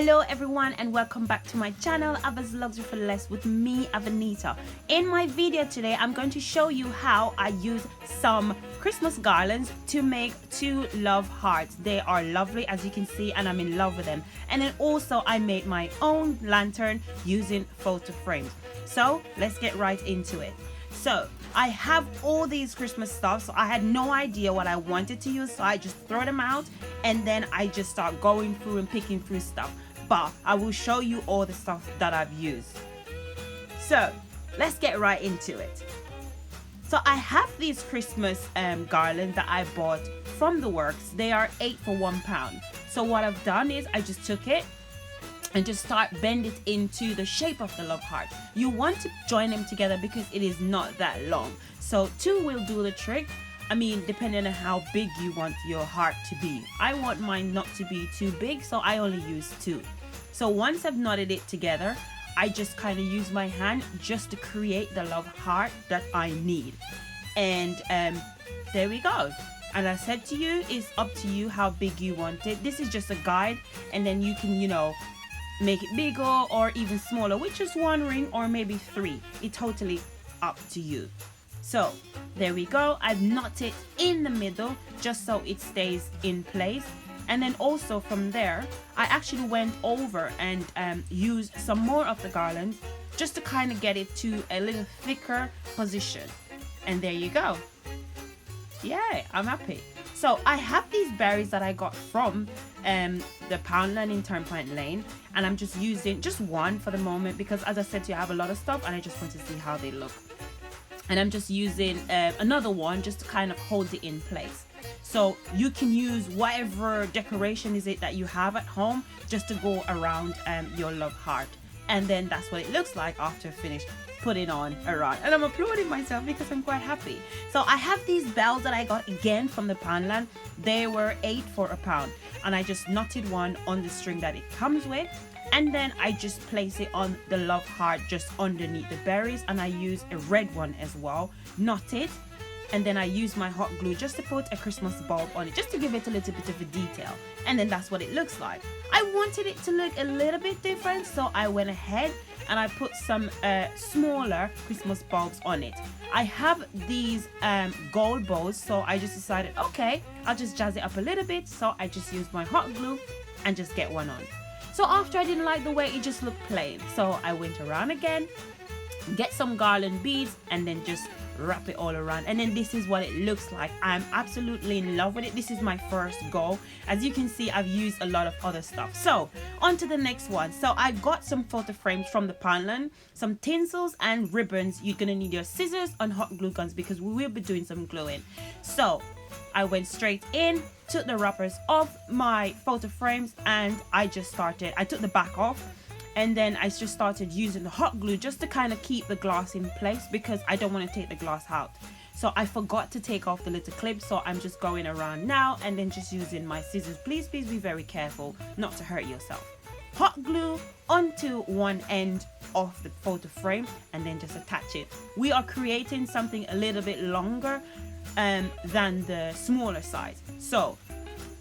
Hello everyone and welcome back to my channel, Ava's Luxury for Less with me, Avanita. In my video today, I'm going to show you how I use some Christmas garlands to make two love hearts. They are lovely as you can see and I'm in love with them. And then also I made my own lantern using photo frames. So let's get right into it. So I have all these Christmas stuff, so I had no idea what I wanted to use, so I just throw them out and then I just start going through and picking through stuff. But I will show you all the stuff that I've used. So let's get right into it. So I have these Christmas garlands that I bought from the works. They are 8 for £1. So what I've done is I just took it and just start bend it into the shape of the love heart. You want to join them together because it is not that long. So 2 will do the trick. I mean, depending on how big you want your heart to be. I want mine not to be too big, so I only use 2. So once I've knotted it together, I just kind of use my hand just to create the love heart that I need. And there we go. And I said to you, it's up to you how big you want it. This is just a guide, and then you can, make it bigger or even smaller with just 1 ring or maybe 3. It's totally up to you. So there we go. I've knotted in the middle just so it stays in place. And then also from there, I actually went over and used some more of the garland just to kind of get it to a little thicker position. And there you go. Yeah, I'm happy. So I have these berries that I got from the Poundland in Turnpike Lane, and I'm just using just one for the moment because, as I said to you, I have a lot of stuff and I just want to see how they look. And I'm just using another one just to kind of hold it in place. So you can use whatever decoration is it that you have at home just to go around your love heart. And then that's what it looks like after I finish putting on around. And I'm applauding myself because I'm quite happy. So I have these bells that I got again from the Poundland. They were 8 for £1. And I just knotted one on the string that it comes with. And then I just place it on the love heart just underneath the berries. And I use a red one as well. Knot it. And then I use my hot glue just to put a Christmas bulb on it, just to give it a little bit of a detail. And then that's what it looks like. I wanted it to look a little bit different, so I went ahead and I put some smaller Christmas bulbs on it. I have these gold bows, so I just decided, okay, I'll just jazz it up a little bit. So I just used my hot glue and just get one on. So after I didn't like the way it just looked plain, so I went around again, get some garland beads, and then just wrap it all around. And then this is what it looks like. I'm absolutely in love with it. This is my first go. As you can see, I've used a lot of other stuff. So on to the next one. So I got some photo frames from the Poundland, some tinsels and ribbons. You're gonna need your scissors and hot glue guns because we will be doing some gluing. So I went straight in, took the wrappers off my photo frames, and I took the back off. And then I just started using the hot glue just to kind of keep the glass in place because I don't want to take the glass out. So I forgot to take off the little clip, so I'm just going around now and then just using my scissors. Please be very careful not to hurt yourself. Hot glue onto one end of the photo frame and then just attach it. We are creating something a little bit longer than the smaller size. So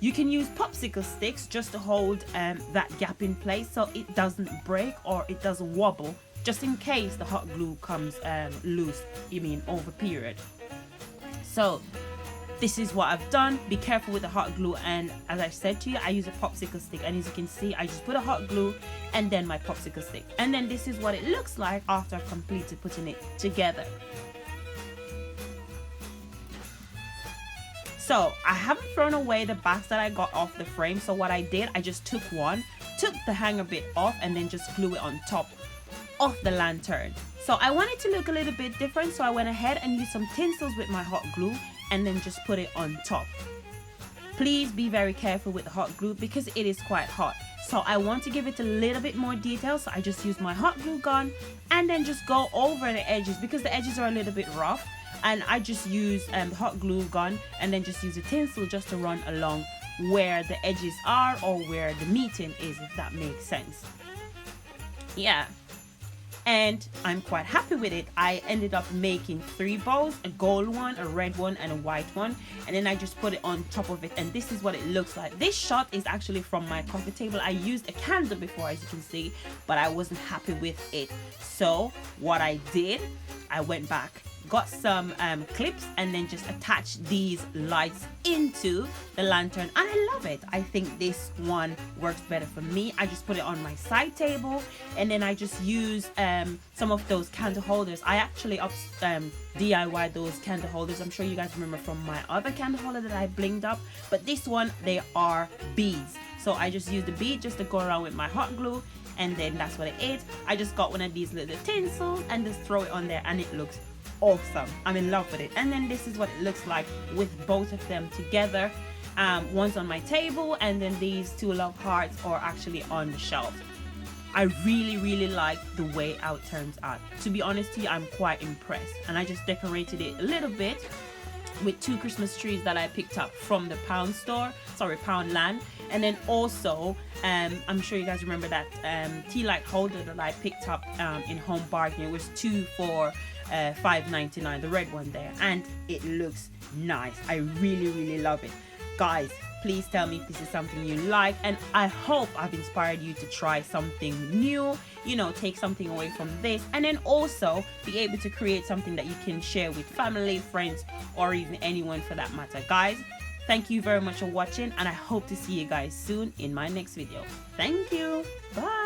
you can use popsicle sticks just to hold that gap in place so it doesn't break or it doesn't wobble, just in case the hot glue comes loose, over period. So this is what I've done. Be careful with the hot glue, and as I said to you, I use a popsicle stick, and as you can see, I just put a hot glue and then my popsicle stick. And then this is what it looks like after I've completed putting it together. So I haven't thrown away the backs that I got off the frame. So what I did, I just took the hanger bit off and then just glue it on top of the lantern. So I wanted to look a little bit different. So I went ahead and used some tinsels with my hot glue and then just put it on top. Please be very careful with the hot glue because it is quite hot. So I want to give it a little bit more detail. So I just use my hot glue gun and then just go over the edges because the edges are a little bit rough. And I just use the hot glue gun and then just use a tinsel just to run along where the edges are or where the meeting is, if that makes sense. Yeah. and I'm quite happy with it. I ended up making 3 bowls, a gold one, a red one, and a white one, and then I just put it on top of it, and this is what it looks like. This shot is actually from my coffee table. I used a candle before, as you can see, but I wasn't happy with it. So what I did, I went back, got some clips, and then just attached these lights into the lantern, and I love it. I think this one works better for me. I just put it on my side table, and then I just use some of those candle holders. I actually DIY those candle holders. I'm sure you guys remember from my other candle holder that I blinged up, but this one, they are beads. So I just use the bead just to go around with my hot glue, and then that's what it is. I just got one of these little tinsels and just throw it on there, and it looks awesome. I'm in love with it. And then this is what it looks like with both of them together. One's on my table, and then these 2 love hearts are actually on the shelf. I really like the way how it turns out. To be honest with you, I'm quite impressed, and I just decorated it a little bit with 2 Christmas trees that I picked up from the Poundland. And then also I'm sure you guys remember that tea light holder that I picked up in Home Bargain. It was 2 for $5.99, the red one there, and it looks nice. I really love it. Guys, please tell me if this is something you like, and I hope I've inspired you to try something new, you know, take something away from this, and then also be able to create something that you can share with family, friends, or even anyone for that matter. Guys, thank you very much for watching, and I hope to see you guys soon in my next video. Thank you. Bye.